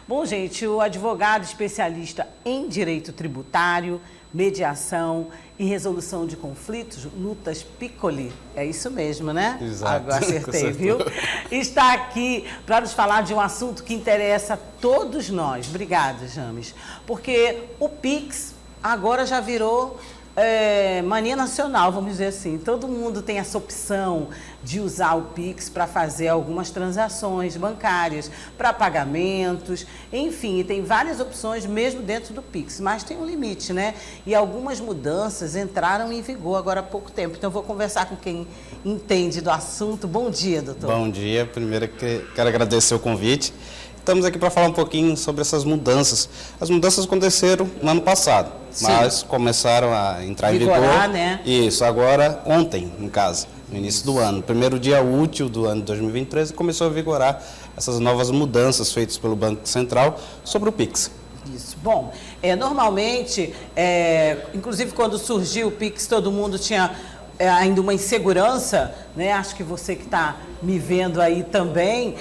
Bom, gente, o advogado especialista em direito tributário, mediação e resolução de conflitos, Lucas Piccoli, é isso mesmo, né? Exato. Agora acertei, viu? Está aqui para nos falar de um assunto que interessa a todos nós. Obrigada, James. Porque o Pix agora já virou mania nacional, vamos dizer assim. Todo mundo tem essa opção de usar o Pix para fazer algumas transações bancárias, para pagamentos, enfim, tem várias opções mesmo dentro do Pix, mas tem um limite, né? E algumas mudanças entraram em vigor agora há pouco tempo. Então, eu vou conversar com quem entende do assunto. Bom dia, doutor. Bom dia. Primeiro, quero agradecer o convite. Estamos aqui para falar um pouquinho sobre essas mudanças. As mudanças aconteceram no ano passado, mas começaram a entrar em vigor. Né? Isso, agora, ontem, no caso, no início do ano. Primeiro dia útil do ano de 2023, começou a vigorar essas novas mudanças feitas pelo Banco Central sobre o Pix. Isso. Bom, normalmente, inclusive quando surgiu o Pix, todo mundo tinha ainda uma insegurança, né? Acho que você que está me vendo aí também,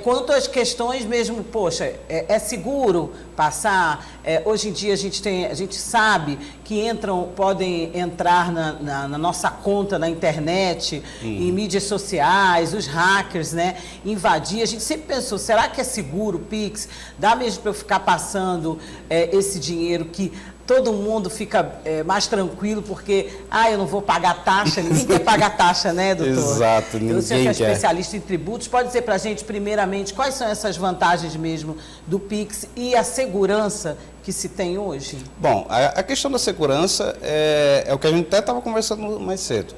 quanto às questões mesmo, poxa, é seguro passar? Hoje em dia a gente sabe que podem entrar na nossa conta na internet, em mídias sociais, os hackers, né? Invadir. A gente sempre pensou, será que é seguro o Pix? Dá mesmo para eu ficar passando esse dinheiro que todo mundo fica mais tranquilo porque, eu não vou pagar taxa, ninguém quer pagar taxa, né, doutor? Exato, ninguém Você que é quer. especialista em tributos, pode dizer para a gente, primeiramente, quais são essas vantagens mesmo do Pix e a segurança que se tem hoje? Bom, a questão da segurança é o que a gente até estava conversando mais cedo.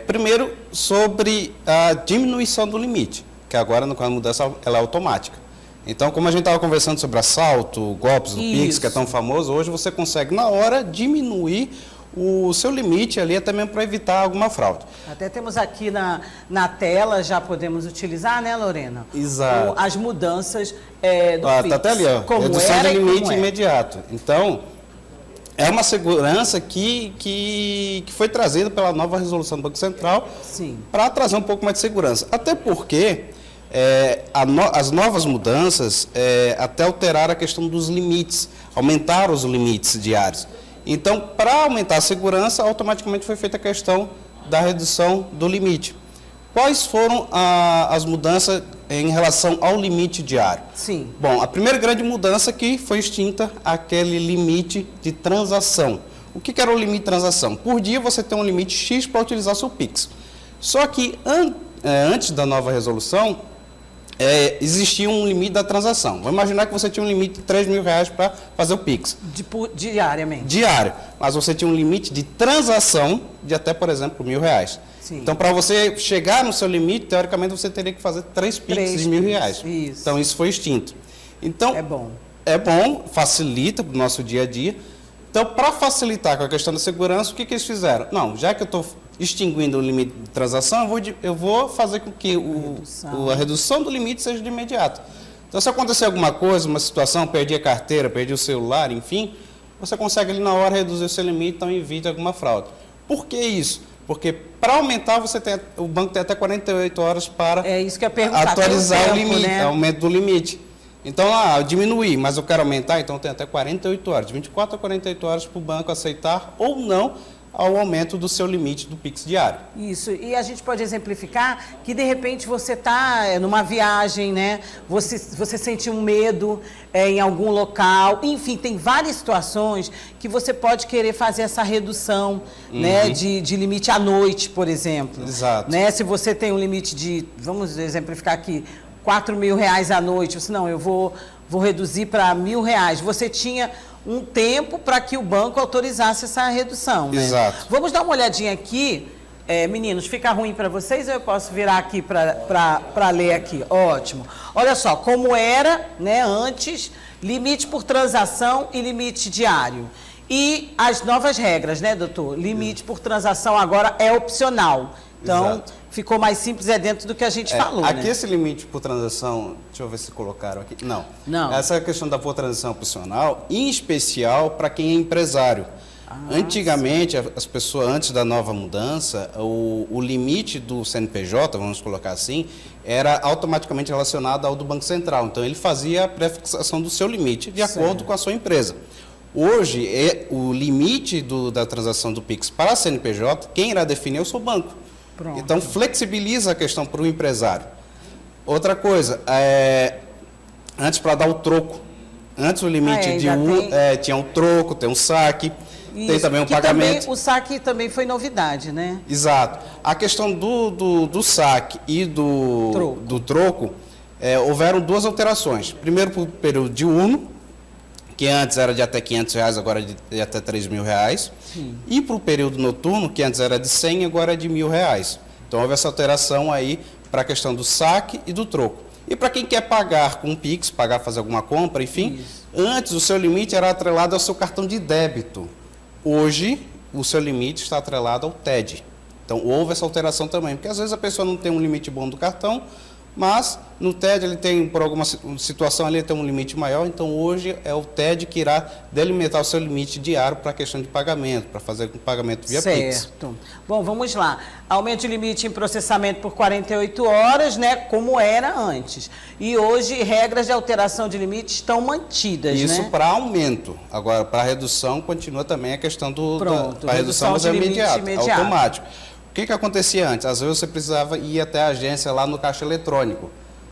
Primeiro, sobre a diminuição do limite, que agora, no caso da mudança, ela é automática. Então, como a gente estava conversando sobre assalto, golpes do Pix, que é tão famoso, hoje você consegue, na hora, diminuir o seu limite ali, até mesmo para evitar alguma fraude. Até temos aqui na tela, já podemos utilizar, né, Lorena? Exato. As mudanças do Pix. Está até ali, ó, como redução era de limite e imediato. Então, é uma segurança que foi trazida pela nova resolução do Banco Central para trazer um pouco mais de segurança. Até porque as novas mudanças até alteraram a questão dos limites, aumentaram os limites diários. Então, para aumentar a segurança, automaticamente foi feita a questão da redução do limite. Quais foram as mudanças em relação ao limite diário? Sim. Bom, a primeira grande mudança que foi extinta aquele limite de transação. O que era o limite de transação? Por dia você tem um limite X para utilizar seu Pix. Só que antes da nova resolução, existia um limite da transação. Vamos imaginar que você tinha um limite de R$3.000 para fazer o Pix. Diariamente? Diário. Mas você tinha um limite de transação de até, por exemplo, R$1.000. Sim. Então, para você chegar no seu limite, teoricamente, você teria que fazer 3 Pix de R$1.000. Isso. Então, isso foi extinto. Então, é bom, facilita para o nosso dia a dia. Então, para facilitar com a questão da segurança, o que eles fizeram? Não, já que eu estou extinguindo o limite de transação, eu vou fazer com que a redução do limite seja de imediato. Então, se acontecer alguma coisa, uma situação, perdi a carteira, perdi o celular, enfim, você consegue ali na hora reduzir o seu limite, então evite alguma fraude. Por que isso? Porque para aumentar, o banco tem até 48 horas para atualizar o limite, né? Aumento do limite. Então, eu diminuí, mas eu quero aumentar, então tem até 48 horas, de 24 a 48 horas para o banco aceitar ou não ao aumento do seu limite do Pix diário. Isso, e a gente pode exemplificar que, de repente, você está numa viagem, né? Você sente um medo em algum local, enfim, tem várias situações que você pode querer fazer essa redução, né, de limite à noite, por exemplo. Exato. Né? Se você tem um limite de, vamos exemplificar aqui, R$4.000 à noite, você não, eu vou reduzir para R$1.000. Você tinha um tempo para que o banco autorizasse essa redução, né? Exato. Vamos dar uma olhadinha aqui. Meninos, fica ruim para vocês ou eu posso virar aqui para ler aqui? Ótimo. Olha só, como era, né, antes, limite por transação e limite diário. E as novas regras, né, doutor? Limite por transação agora é opcional. Então, ficou mais simples dentro do que a gente falou, aqui, né? Esse limite por transação, deixa eu ver se colocaram aqui. Não. Não. Essa questão da por transação opcional, em especial para quem é empresário. Antigamente, as pessoas, antes da nova mudança, o limite do CNPJ, vamos colocar assim, era automaticamente relacionado ao do Banco Central. Então, ele fazia a prefixação do seu limite de acordo com a sua empresa. Hoje, o limite da transação do Pix para a CNPJ, quem irá definir é o seu banco. Pronto. Então, flexibiliza a questão para o empresário. Outra coisa, antes para dar o troco, antes o limite tinha um troco, tem um saque, tem também um pagamento. Também, o saque também foi novidade, né? Exato. A questão do saque e do troco, houveram duas alterações. Primeiro, para o período diurno, que antes era de até R$500, agora é de até R$3.000. E para o período noturno, que antes era de R$100, agora é de R$1.000. Então, houve essa alteração aí para a questão do saque e do troco. E para quem quer pagar com o Pix, fazer alguma compra, enfim, antes o seu limite era atrelado ao seu cartão de débito. Hoje, o seu limite está atrelado ao TED. Então, houve essa alteração também, porque às vezes a pessoa não tem um limite bom do cartão, mas no TED ele tem, por alguma situação, ele tem um limite maior, então hoje é o TED que irá delimitar o seu limite diário para a questão de pagamento, para fazer o pagamento via Pix. Certo. Bom, vamos lá. Aumento de limite em processamento por 48 horas, né, como era antes. E hoje, regras de alteração de limite estão mantidas, Isso, né? para aumento. Agora, para redução, continua também a questão para redução de limite imediato. Automático. O que acontecia antes? Às vezes você precisava ir até a agência lá no caixa eletrônico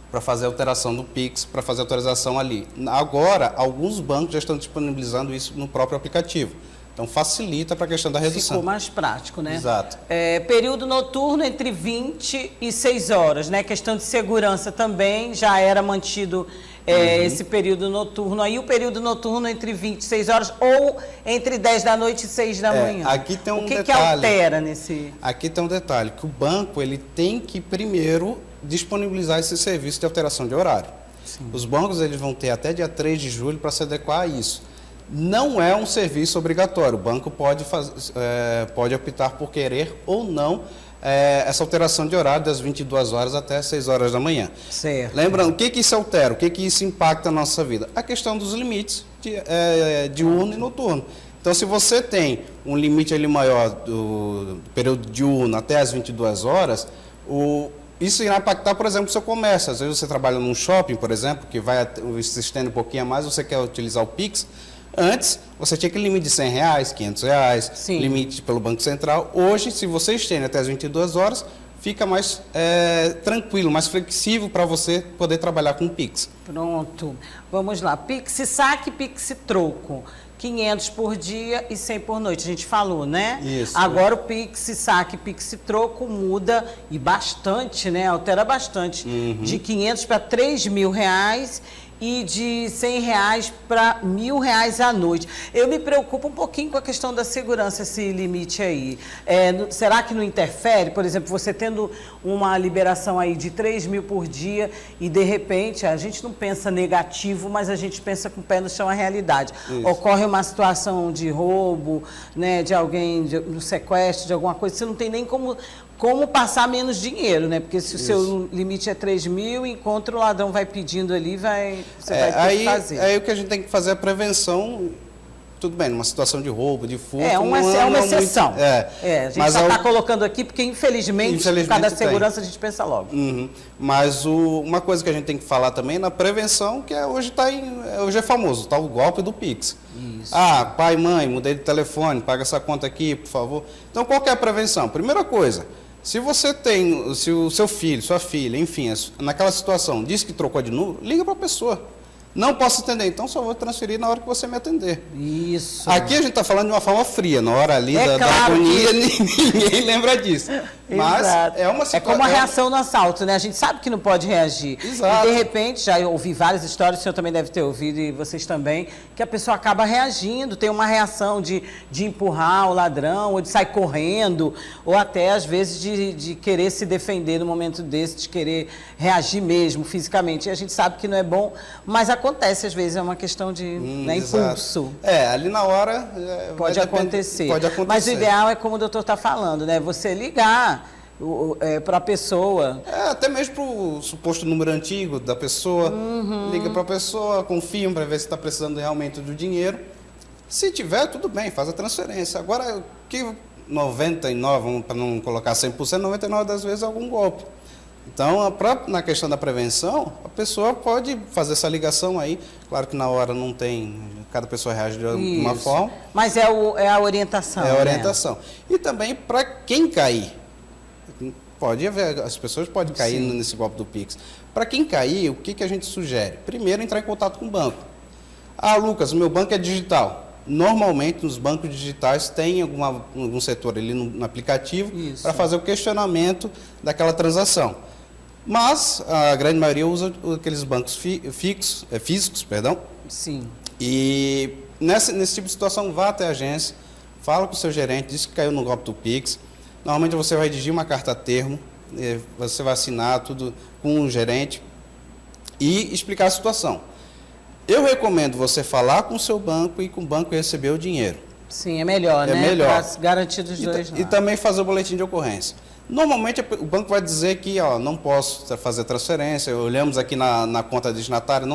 para fazer a alteração do Pix, para fazer a autorização ali. Agora, alguns bancos já estão disponibilizando isso no próprio aplicativo. Então, facilita para a questão da redução. Ficou mais prático, né? Exato. Período noturno entre 20 e 6 horas, né? Questão de segurança também já era mantido esse período noturno. Aí o período noturno entre 20 e 6 horas ou entre 10 da noite e 6 da manhã. Aqui tem um detalhe. O que altera nesse... Aqui tem um detalhe, que o banco ele tem que primeiro disponibilizar esse serviço de alteração de horário. Sim. Os bancos eles vão ter até dia 3 de julho para se adequar a isso. Não é um serviço obrigatório, o banco pode optar por querer ou não essa alteração de horário das 22 horas até 6 horas da manhã. Certo. Lembrando, o que isso altera? O que isso impacta na nossa vida? A questão dos limites diurno e noturno. Então, se você tem um limite ali maior do período diurno até as 22 horas, isso irá impactar, por exemplo, o seu comércio. Às vezes você trabalha num shopping, por exemplo, que vai se estende um pouquinho a mais, você quer utilizar o Pix. Antes, você tinha aquele limite de R$100, R$500, Sim. limite pelo Banco Central. Hoje, se você estende até as 22 horas, fica mais tranquilo, mais flexível para você poder trabalhar com o Pix. Pronto. Vamos lá. Pix saque, Pix troco. 500 por dia e 100 por noite. A gente falou, né? Isso. Agora o Pix saque, Pix troco muda e bastante, né? Altera bastante. De 500 para R$3.000 e de R$100 para R$1.000 à noite. Eu me preocupo um pouquinho com a questão da segurança, esse limite aí. Será que não interfere? Por exemplo, você tendo uma liberação aí de 3.000 por dia e, de repente, a gente não pensa negativo, mas a gente pensa com o pé no chão a realidade. Isso. Ocorre uma situação de roubo, né, de alguém, no sequestro, de alguma coisa, você não tem nem como passar menos dinheiro, né? Porque se o seu limite é 3.000, enquanto o ladrão vai pedindo ali, você vai ter que fazer. Aí o que a gente tem que fazer é a prevenção, tudo bem, numa situação de roubo, de furto. É uma exceção. Muito, a gente só está colocando aqui porque, infelizmente, por causa da segurança, a gente pensa logo. Mas uma coisa que a gente tem que falar também é na prevenção, que hoje é famoso, tá o golpe do Pix. Isso. Pai, mãe, mudei de telefone, paga essa conta aqui, por favor. Então, qual que é a prevenção? Primeira coisa, se o seu filho, sua filha, enfim, naquela situação, disse que trocou de número, liga para a pessoa. Não posso atender, então só vou transferir na hora que você me atender. Isso. Aqui a gente está falando de uma forma fria, na hora ali da agonia, ninguém lembra disso. Mas é uma situação. É como a reação no assalto, né? A gente sabe que não pode reagir. Exato. E de repente, já ouvi várias histórias, o senhor também deve ter ouvido, e vocês também, que a pessoa acaba reagindo, tem uma reação de empurrar o ladrão, ou de sair correndo, ou até, às vezes, de querer se defender no momento desse, de querer reagir mesmo, fisicamente. E a gente sabe que não é bom, mas acontece, às vezes, é uma questão de impulso. Ali na hora pode acontecer. Pode acontecer. Mas o ideal é como o doutor está falando, né? Você ligar para a pessoa. Até mesmo para o suposto número antigo da pessoa. Liga para a pessoa, confirma para ver se está precisando realmente do dinheiro. Se tiver, tudo bem, faz a transferência. Agora, que 99, para não colocar 100%, 99 das vezes é algum golpe. Então, na questão da prevenção, a pessoa pode fazer essa ligação aí. Claro que na hora não tem, cada pessoa reage de uma forma. Mas é a orientação. É a orientação. Né? E também para quem cair. Pode haver, as pessoas podem cair nesse golpe do Pix. Para quem cair, o que a gente sugere? Primeiro, entrar em contato com o banco. Ah, Lucas, o meu banco é digital. Normalmente, nos bancos digitais, tem algum setor ali no aplicativo para fazer o questionamento daquela transação. Mas a grande maioria usa aqueles bancos físicos, perdão. Sim. E nesse tipo de situação, vá até a agência, fala com o seu gerente, diz que caiu no golpe do Pix. Normalmente você vai redigir uma carta termo, você vai assinar tudo com o gerente e explicar a situação. Eu recomendo você falar com o seu banco e com o banco receber o dinheiro. Sim, é melhor, né? É melhor. Para garantir dos dois lados. E também fazer o boletim de ocorrência. Normalmente o banco vai dizer que não posso fazer transferência, olhamos aqui na conta destinatária,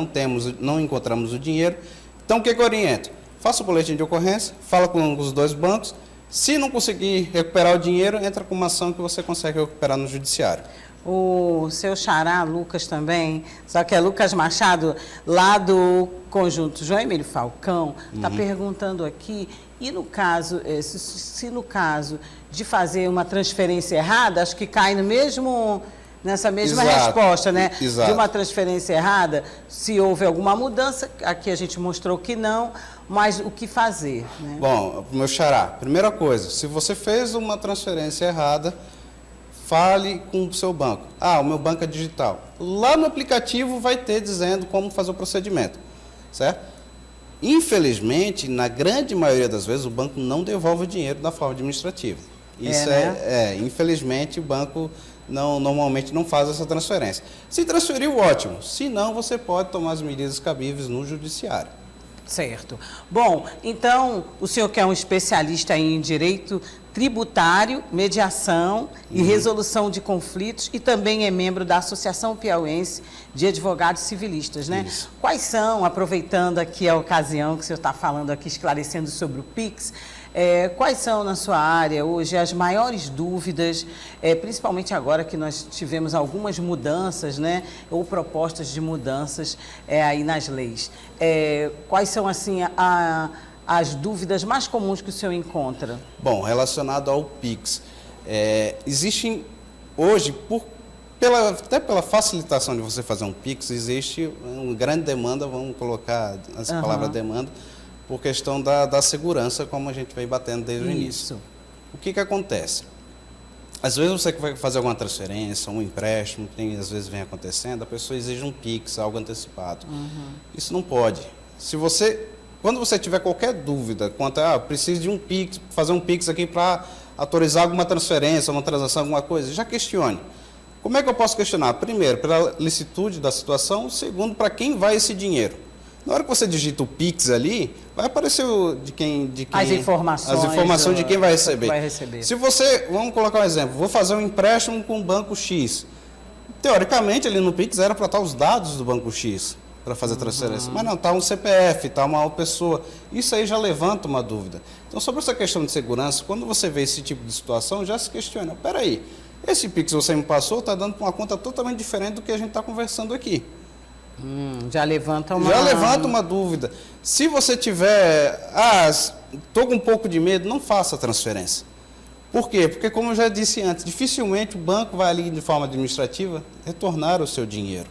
não encontramos o dinheiro. Então o que eu oriento? Faça o boletim de ocorrência, fala com os dois bancos. Se não conseguir recuperar o dinheiro, entra com uma ação que você consegue recuperar no judiciário. O seu xará, Lucas, também, só que é Lucas Machado, lá do Conjunto João Emílio Falcão, está perguntando aqui, e no caso, se no caso de fazer uma transferência errada, acho que cai nessa mesma resposta, né? Exato. De uma transferência errada, se houve alguma mudança, aqui a gente mostrou que não, mas o que fazer, né? Bom, meu xará, primeira coisa, se você fez uma transferência errada, fale com o seu banco. Ah, o meu banco é digital. Lá no aplicativo vai ter dizendo como fazer o procedimento, certo? Infelizmente, na grande maioria das vezes, o banco não devolve o dinheiro da forma administrativa. Isso infelizmente, o banco normalmente não faz essa transferência. Se transferiu, ótimo. Se não, você pode tomar as medidas cabíveis no judiciário. Certo. Bom, então, o senhor que é um especialista em direito tributário, mediação e resolução de conflitos e também é membro da Associação Piauiense de Advogados Civilistas, né? Isso. Quais são, aproveitando aqui a ocasião que o senhor está falando aqui, esclarecendo sobre o Pix, quais são, na sua área, hoje, as maiores dúvidas, principalmente agora que nós tivemos algumas mudanças, né, ou propostas de mudanças aí nas leis? Quais são, assim, as dúvidas mais comuns que o senhor encontra? Bom, relacionado ao Pix, existem hoje, até pela facilitação de você fazer um Pix, existe uma grande demanda, vamos colocar essa palavra demanda, por questão da segurança, como a gente vem batendo desde o início. O que acontece? Às vezes você vai fazer alguma transferência, um empréstimo, às vezes vem acontecendo, a pessoa exige um Pix, algo antecipado. Isso não pode. Quando você tiver qualquer dúvida quanto a preciso de um Pix, fazer um Pix aqui para autorizar alguma transferência, uma transação, alguma coisa, já questione. Como é que eu posso questionar? Primeiro, pela licitude da situação. Segundo, para quem vai esse dinheiro. Na hora que você digita o Pix ali, vai aparecer as informações de quem vai receber. Se você, vamos colocar um exemplo, vou fazer um empréstimo com o banco X. Teoricamente, ali no Pix era para estar os dados do banco X para fazer a transferência. Mas não, está um CPF, está uma pessoa. Isso aí já levanta uma dúvida. Então, sobre essa questão de segurança, quando você vê esse tipo de situação, já se questiona. Espera aí, esse Pix que você me passou está dando para uma conta totalmente diferente do que a gente está conversando aqui. Já levanta uma dúvida. Se você tiver, estou com um pouco de medo, não faça a transferência. Por quê? Porque, como eu já disse antes, dificilmente o banco vai ali de forma administrativa retornar o seu dinheiro.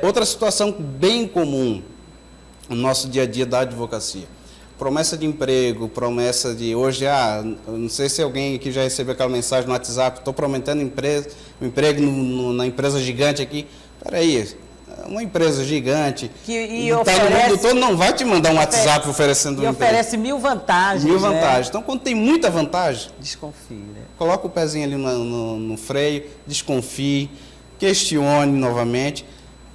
Outra situação bem comum no nosso dia a dia da advocacia. Promessa de emprego, promessa de hoje, não sei se alguém aqui já recebeu aquela mensagem no WhatsApp, estou prometendo um emprego na empresa gigante aqui. Peraí, uma empresa gigante que oferece, no mundo todo não vai te mandar um WhatsApp oferecendo um emprego. E oferece 1000 vantagens. 1000 vantagens. Então, quando tem muita vantagem, desconfie. Né? Coloca o pezinho ali no freio, desconfie, questione novamente.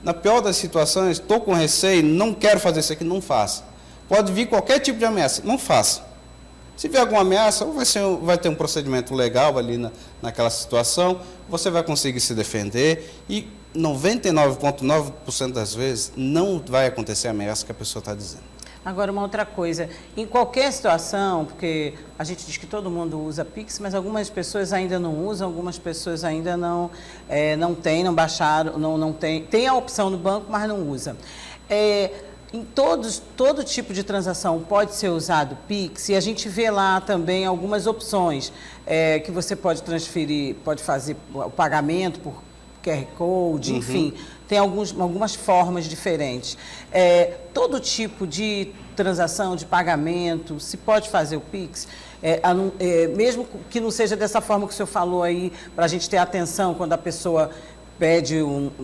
Na pior das situações, estou com receio, não quero fazer isso aqui, não faça. Pode vir qualquer tipo de ameaça, não faça. Se vier alguma ameaça, ou vai ter um procedimento legal ali naquela situação, você vai conseguir se defender e 99,9% das vezes não vai acontecer a ameaça que a pessoa está dizendo. Agora, uma outra coisa, em qualquer situação, porque a gente diz que todo mundo usa Pix, mas algumas pessoas ainda não usam, algumas pessoas ainda não têm, não baixaram, não tem, tem a opção no banco, mas não usa. Em todo tipo de transação pode ser usado Pix, e a gente vê lá também algumas opções que você pode transferir, pode fazer o pagamento por QR Code, enfim, tem algumas formas diferentes. Todo tipo de transação, de pagamento, se pode fazer o Pix, mesmo que não seja dessa forma que o senhor falou aí, para a gente ter atenção quando a pessoa pede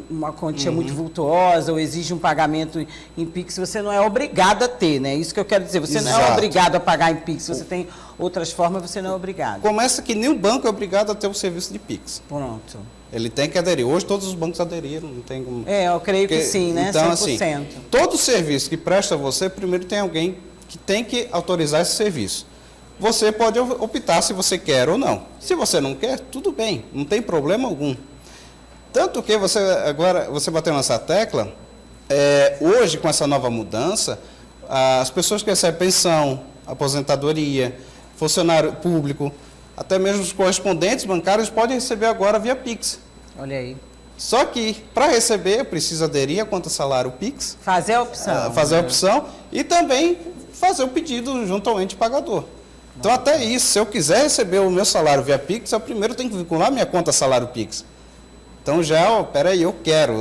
uma quantia muito vultuosa ou exige um pagamento em Pix, você não é obrigado a ter, né? Isso que eu quero dizer, você não é obrigado a pagar em Pix, você tem outras formas, você não é obrigado. Começa que nem o banco é obrigado a ter o serviço de Pix. Pronto. Ele tem que aderir. Hoje todos os bancos aderiram, não tem como... eu creio que sim, né? Então, 100%. assim, todo serviço que presta a você, primeiro tem alguém que tem que autorizar esse serviço. Você pode optar se você quer ou não. Se você não quer, tudo bem, não tem problema algum. Tanto que você bateu nessa tecla, hoje com essa nova mudança, as pessoas que recebem pensão, aposentadoria, funcionário público, até mesmo os correspondentes bancários podem receber agora via Pix. Olha aí. Só que, para receber, precisa aderir a conta salário Pix. Fazer a opção. Fazer a opção e também fazer o pedido junto ao ente pagador. Então, até isso, se eu quiser receber o meu salário via Pix, eu primeiro tenho que vincular minha conta salário Pix. Então, peraí, eu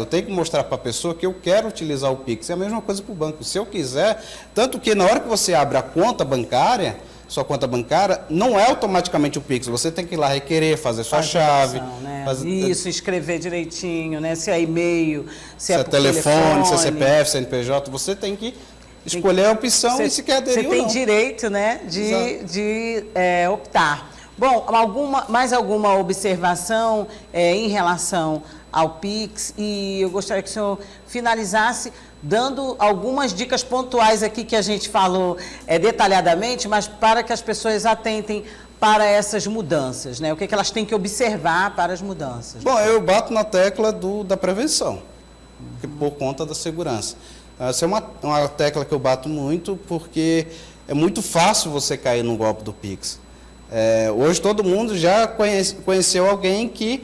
tenho que mostrar para a pessoa que eu quero utilizar o Pix. É a mesma coisa para o banco. Se eu quiser, tanto que na hora que você abre a conta bancária, sua conta bancária, não é automaticamente o Pix. Você tem que ir lá requerer, fazer sua chave. Né? Isso, escrever direitinho, né? Se é e-mail, se é telefone, se é CPF, CNPJ, você tem que escolher a opção e se quer aderir ou não. Você tem direito, né, de optar. Bom, mais alguma observação em relação ao Pix? E eu gostaria que o senhor finalizasse dando algumas dicas pontuais aqui que a gente falou detalhadamente, mas para que as pessoas atentem para essas mudanças, né? O que elas têm que observar para as mudanças? Bom, eu bato na tecla da prevenção, por conta da segurança. Essa é uma tecla que eu bato muito, porque é muito fácil você cair no golpe do Pix. Hoje todo mundo já conheceu alguém que,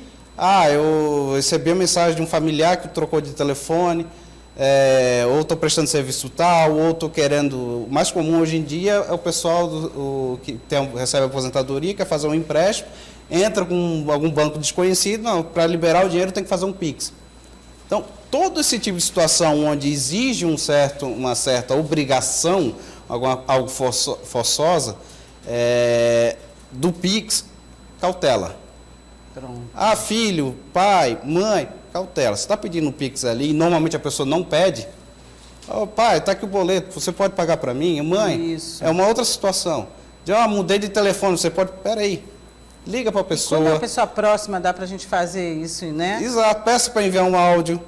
eu recebi a mensagem de um familiar que trocou de telefone, ou estou prestando serviço tal, ou estou querendo... O mais comum hoje em dia é o pessoal que recebe aposentadoria, quer fazer um empréstimo, entra com algum banco desconhecido, para liberar o dinheiro tem que fazer um Pix. Então, todo esse tipo de situação onde exige uma certa obrigação, algo forçosa, do Pix, cautela. Pronto. Filho, pai, mãe, cautela. Você está pedindo um Pix ali e normalmente a pessoa não pede. Pai, está aqui o boleto, você pode pagar para mim? Mãe, Isso. É uma outra situação. Mudei de telefone, você pode... Peraí, liga para a pessoa. Quando é uma pessoa próxima, dá para a gente fazer isso, né? Exato, peça para enviar um áudio.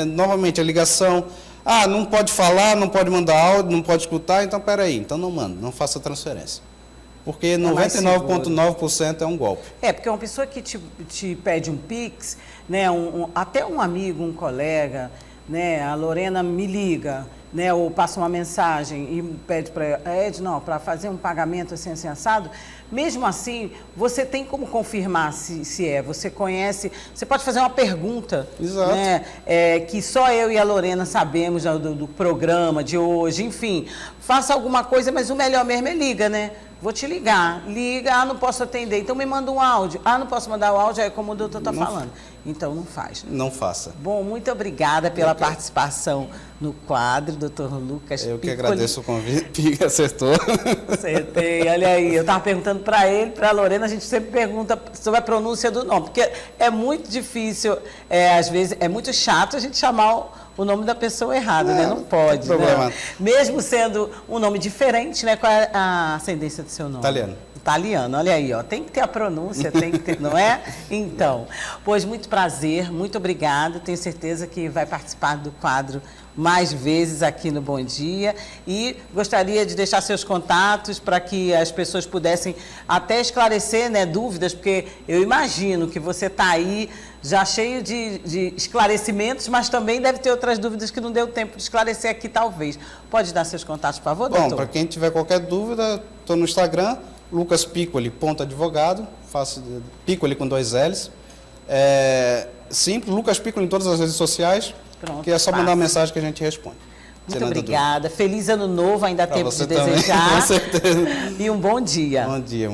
Novamente a ligação. Não pode falar, não pode mandar áudio, não pode escutar, então peraí, então não manda, não faça transferência. Porque 99,9% é um golpe. Porque uma pessoa que te pede um Pix, né, até um amigo, um colega, né, a Lorena me liga, né, ou passa uma mensagem e pede para fazer um pagamento assim assado, mesmo assim, você tem como confirmar se você conhece, você pode fazer uma pergunta, exato, né, que só eu e a Lorena sabemos do programa de hoje, enfim, faça alguma coisa, mas o melhor mesmo é liga, né? Vou te ligar, liga, não posso atender, então me manda um áudio. Não posso mandar o áudio, é como o doutor está falando. Então não faz. Não faça. Bom, muito obrigada pela participação no quadro, doutor Lucas Eu que agradeço o convite, acertou. Acertei, olha aí, eu estava perguntando para ele, para a Lorena, a gente sempre pergunta sobre a pronúncia do nome, porque é muito difícil, às vezes, é muito chato a gente chamar o nome da pessoa errada, né? Não pode, né? Mesmo sendo um nome diferente, né? Qual é a ascendência do seu nome? Italiano. Italiano, olha aí, ó, tem que ter a pronúncia, tem que ter, não é? Então, pois muito prazer, muito obrigada, tenho certeza que vai participar do quadro mais vezes aqui no Bom Dia e gostaria de deixar seus contatos para que as pessoas pudessem até esclarecer, né, dúvidas, porque eu imagino que você está aí já cheio de esclarecimentos, mas também deve ter outras dúvidas que não deu tempo de esclarecer aqui, talvez. Pode dar seus contatos, por favor, doutor? Bom, para quem tiver qualquer dúvida, estou no Instagram, Lucas Piccoli, @advogado, faço Piccoli com 2 L's. Simples, Lucas Piccoli em todas as redes sociais, Pronto, que é só mandar fácil. uma mensagem que a gente responde. Muito obrigada. Feliz ano novo, ainda há tempo de também, desejar. com certeza. E um bom dia. Bom dia.